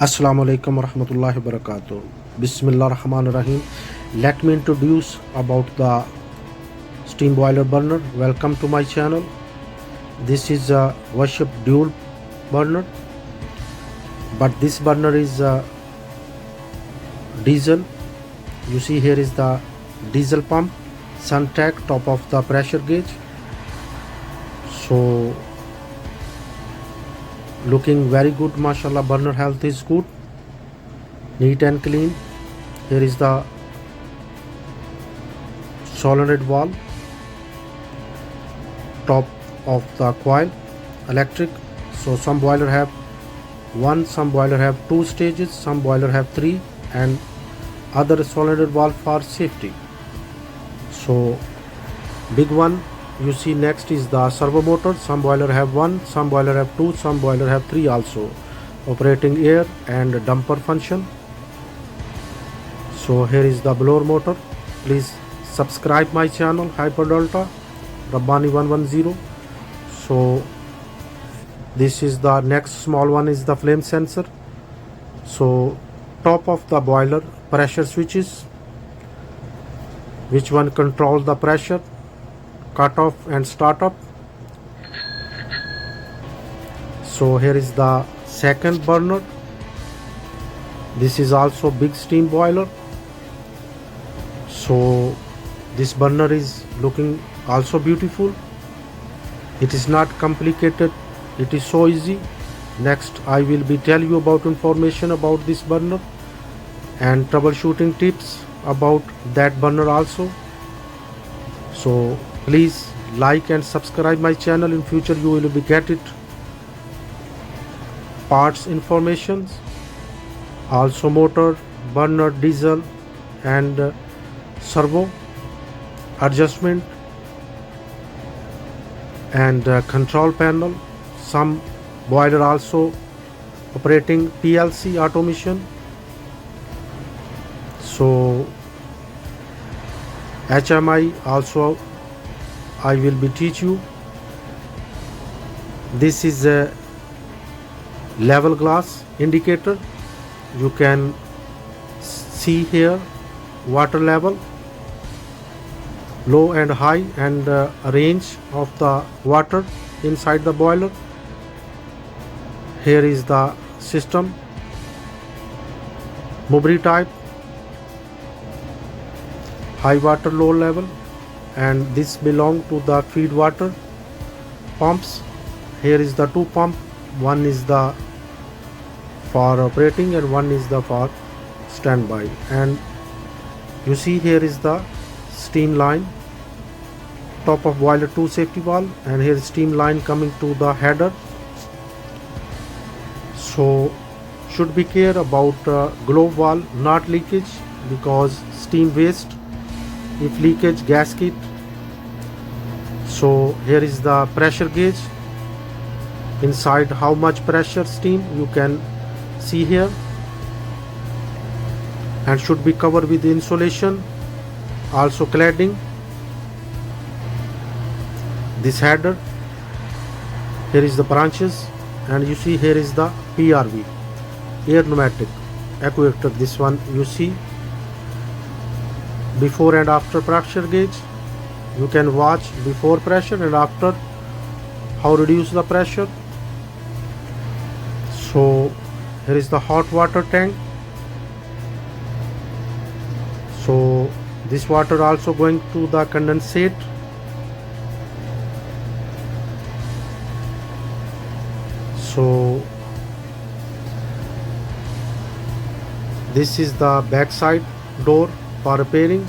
Assalamu alaikum warahmatullahi wabarakatuh. Bismillah rahman rahim. Let me introduce about the steam boiler burner. Welcome to my channel. This is a worship dual burner, but this burner is diesel. You see here is the diesel pump, Suntech, top of the pressure gauge. So looking very good, mashallah. Burner health is good, neat and clean. Here is the solenoid valve, top of the coil, electric. So some boiler have one, some boiler have two stages, some boiler have three, and other solenoid valve for safety. So big one you see next is the servo motor. Some boiler have one, some boiler have two, some boiler have three also, operating air and dumper function. So here is the blower motor. Please subscribe my channel Hyper Delta Rabbani 110. So this is the next small one is the flame sensor. So top of the boiler pressure switches, which one control the pressure, cut off and start up. So here is the second burner. This is also big steam boiler. So this burner is looking also beautiful. It is not complicated, it is so easy. Next I will be tell you about information about this burner and troubleshooting tips about that burner also. So please like and subscribe my channel. In future you will be get it parts informations, also motor, burner, diesel and servo adjustment and control panel. Some boiler also operating PLC automation. So HMI also I will be teach you. This is a level glass indicator. You can see here water level, low and high, and range of the water inside the boiler. Here is the system, Mubri type, high water, low level, and this belong to the feed water pumps. Here is the two pump, one is the for operating and one is the for standby. And you see here is the steam line, top of boiler two safety valve, and here is steam line coming to the header. So should be care about globe valve not leakage, because steam waste if leakage gasket. So here is the pressure gauge, inside how much pressure steam you can see here, and should be covered with insulation, also cladding. This header, here is the branches, and you see here is the PRV, air pneumatic actuator. This one you see before and after pressure gauge. You can watch before pressure and after how reduce the pressure. So here is the hot water tank. So this water also going to the condensate. So this is the back side door for repairing.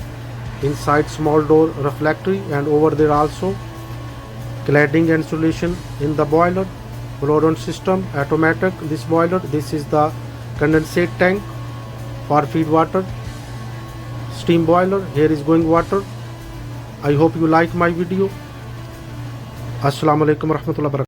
Inside small door reflectory, and over there also cladding and insulation in the boiler. Blowdown system automatic this boiler. This is the condensate tank for feed water steam boiler. Here is going water. I hope you like my video. Assalamu alaikum warahmatullahi wabarakatuh.